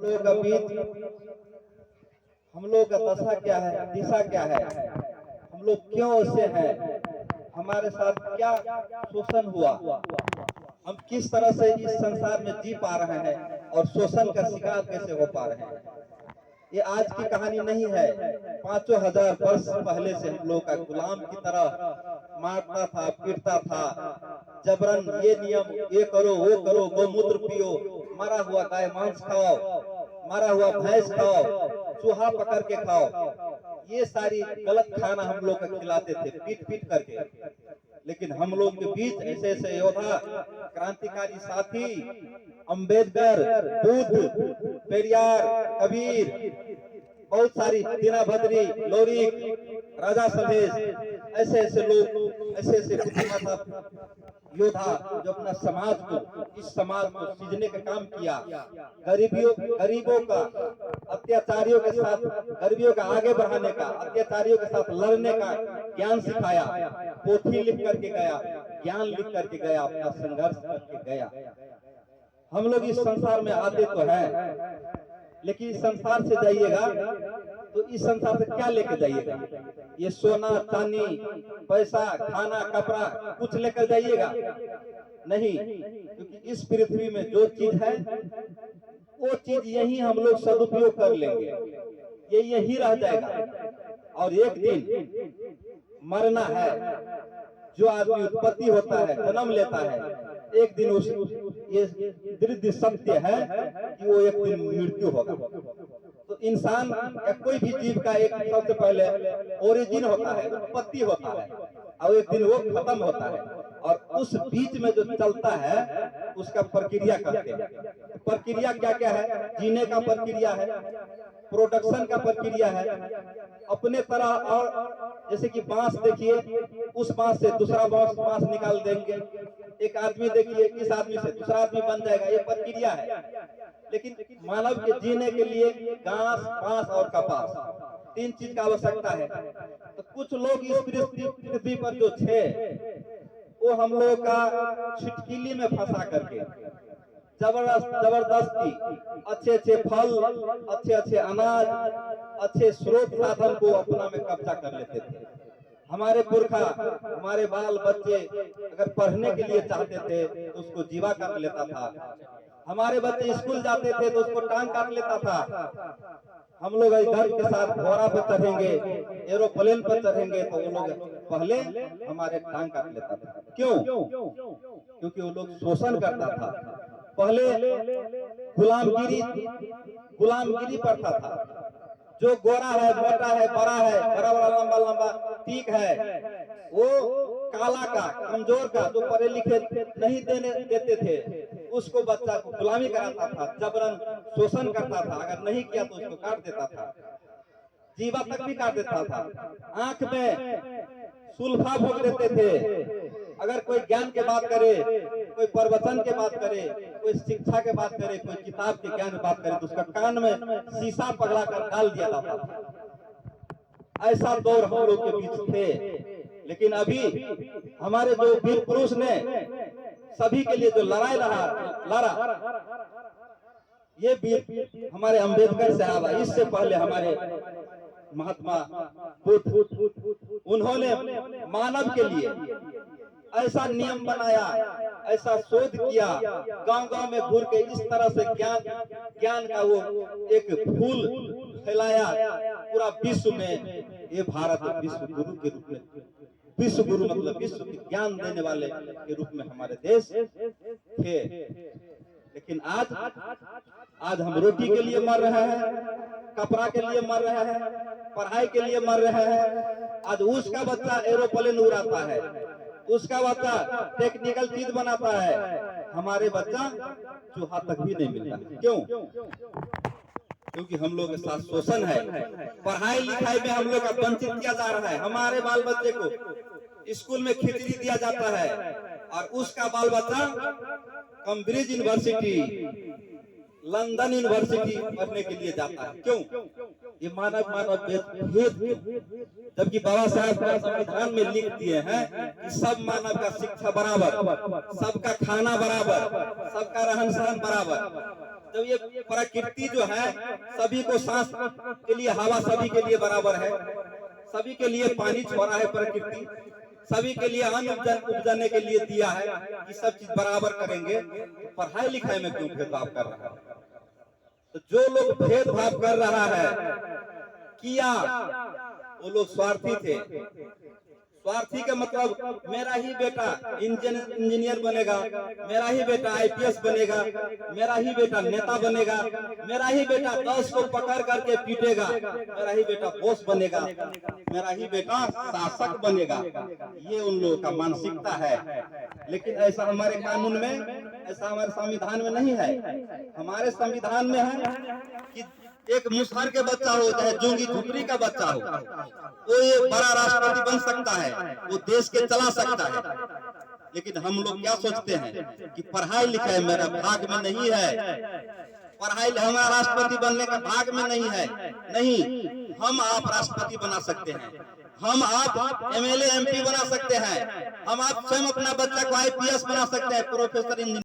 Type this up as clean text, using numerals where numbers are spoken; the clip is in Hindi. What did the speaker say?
लोगों का बीच, हम लोग का दशा क्या है, दिशा क्या है, हम लोग क्यों ऐसे हैं, हमारे साथ क्या शोषण हुआ, हम किस तरह से इस संसार में जी पा रहे हैं और शोषण का शिकार कैसे हो पा रहे हैं। ये आज की कहानी नहीं है। 5,000 वर्ष पहले से हम लोग का गुलाम की तरह मारता था, पीटता था, जबरन ये नियम, ये करो, वो करो, गोमूत्र पियो, मरा हुआ गाय मांस खाओ, मरा हुआ भैंस खाओ, चूहा पकड़ के खाओ, ये सारी गलत खाना हम लोग को खिलाते थे पीट पीट करके। लेकिन हम लोग के बीच ऐसे ऐसे योद्धा, क्रांतिकारी साथी, अंबेडकर, बुद्ध, पेरियार, कबीर, बहुत सारी दीनाभद्री, लोरिक, राजा सलहेश, ऐसे ऐसे लोग, ऐसे ऐसे बुद्धिमत्ता योद्धा जो अपना समाज को, इस समाज को सींचने का काम किया, गरीबों का, अत्याचारियों के साथ, गरीबियों का आगे बढ़ाने का, अत्याचारियों के साथ लड़ने का ज्ञान सिखाया, पोथी लिख करके गया, ज्ञान लिख करके गया, अपना संघर्ष करके गया। हम लोग इस संसार में आते तो हैं, लेकिन इस संसार से जाइएगा तो इस संसार से क्या लेकर जाइएगा? ये सोना चांदी, पैसा, खाना, कपड़ा कुछ लेकर जाइएगा नहीं, क्योंकि इस पृथ्वी में जो चीज है वो चीज यही हम लोग सदुपयोग कर लेंगे, ये यही रह जाएगा। और एक दिन मरना है। जो आदमी उत्पत्ति होता है, जन्म लेता है, एक दिन उस ये दृढ़ सत्य है कि वो एक दिन मृत्यु होगा। तो इंसान या कोई भी जीव का एक सबसे पहले ओरिजिन होता है, उत्पत्ति होता है, और एक दिन वो खत्म होता है, और उस बीच में जो चलता है उसका प्रक्रिया करते हैं। प्रक्रिया क्या क्या है? जीने का प्रक्रिया है, प्रोडक्शन का प्रक्रिया है, अपने तरह। और जैसे कि बांस देखिए, उस बांस से दूसरा बांस निकाल देंगे, एक आदमी देखिए, इस आदमी से दूसरा आदमी बन जाएगा, ये प्रक्रिया है। लेकिन मानव के जीने के लिए घास, बांस और कपास, तीन चीज का आवश्यकता है। तो कुछ लोग इस पृथ्वी पर जो थे वो हम लोग का छिटकिली में फंसा करके जबरदस्ती अच्छे अच्छे फल, अच्छे अच्छे अनाज, अच्छे स्रोत साधन को अपना में कब्जा कर लेते थे। हमारे पुरखा, हमारे बाल बच्चे अगर पढ़ने के लिए चाहते थे तो उसको जीवा काट लेता था। हमारे बच्चे स्कूल जाते थे तो उसको टांग काट लेता था। हम लोग घर के साथ घोड़ा पर चढ़ेंगे, एरोप्लेन पर चढ़ेंगे तो वो लोग पहले हमारे टांग काट लेता था। क्यों? क्योंकि वो लोग शोषण करता था। पहले गुलामगिरी प्रथा था। जो गोरा है, मोटा है, बड़ा है, बड़ा बड़ा लंबा लंबा ठीक है, वो काला का, कमजोर का, जो पढ़े लिखे नहीं देते थे, उसको बच्चा को गुलामी कराता था, जबरन शोषण करता था। अगर नहीं किया तो उसको काट देता था, जीवा तक भी काट देता था। आंख में सुल्फा भोग देते थे। अगर कोई ज्ञान के बात करे, कोई प्रवचन के बात करे, कोई शिक्षा के बात करे, कोई किताब के ज्ञान की बात करे, तो उसका कान में शीशा पकड़ा कर डाल दिया जाता था। ऐसा दौर हम लोग के बीच थे। लेकिन अभी हमारे जो वीर पुरुष ने सभी के लिए जो लड़ाई लड़ा, ये वीर हमारे अंबेडकर साहब, इससे पहले हमारे महात्मा बुद्ध, उन्होंने मानव के लिए ऐसा नियम बनाया, ऐसा शोध किया, गांव गांव में घूर के इस तरह से ज्ञान का वो एक फूल फैलाया पूरा विश्व में। ये भारत विश्व गुरु के रूप में, विश्व गुरु मतलब विश्व के ज्ञान देने वाले के रूप में हमारे देश थे। लेकिन आज हम रोटी के लिए मर रहे हैं, कपड़ा के लिए मर रहे हैं, पढ़ाई के लिए मर रहे हैं। आज उसका बच्चा एरोप्लेन उड़ाता है, उसका बच्चा टेक्निकल चीज बनाता है, हमारे बच्चा चूहा तक भी नहीं मिलता। क्यों? क्योंकि हम लोग के साथ शोषण है। पढ़ाई लिखाई में हम लोग का वंचित किया जा रहा है। हमारे बाल बच्चे को स्कूल में खिचड़ी दिया जाता है और उसका बाल बच्चा कैम्ब्रिज यूनिवर्सिटी, लंदन यूनिवर्सिटी पढ़ने के लिए जाता है। क्यों? ये मानव भेद, जबकि बाबा साहब का संविधान में लिख दिए हैं कि सब मानव का शिक्षा बराबर, सबका खाना बराबर, सबका रहन सहन बराबर। जब ये प्रकृति जो है सभी को सांस के लिए हवा सभी के लिए बराबर है, सभी के लिए पानी छोड़ा है प्रकृति, सभी के लिए अन्न उपजाने के लिए दिया है कि सब चीज बराबर करेंगे, पढ़ाई लिखाई में क्यों भेदभाव कर रहा है? तो जो लोग भेदभाव कर रहा है किया वो लोग स्वार्थी थे। स्वार्थी का मतलब मेरा ही बेटा इंजीनियर बनेगा, मेरा ही बेटा आईपीएस बनेगा, मेरा ही बेटा नेता बनेगा, मेरा ही बेटा 10 को पकड़ करके पीटेगा, मेरा ही बेटा बॉस बनेगा, मेरा ही बेटा शासक बनेगा। ये उन लोगों का मानसिकता है। लेकिन ऐसा हमारे कानून में, ऐसा हमारे संविधान में नहीं है। हमारे संविधान में है कि एक मुसहर के बच्चा हो चाहे जोंगी झुपड़ी का बच्चा हो, वो ये बड़ा राष्ट्रपति बन सकता है, वो देश के चला सकता है। लेकिन हम लोग क्या सोचते हैं कि पढ़ाई लिखाई मेरा भाग में नहीं है, पढ़ाई हमारा राष्ट्रपति बनने का भाग में नहीं है। नहीं, हम आप राष्ट्रपति बना सकते हैं, हम आप एमएलए एमपी बना सकते हैं, हम आप स्वयं अपना बच्चा को आईपीएस बना सकते हैं, प्रोफेसर इंजीनियर।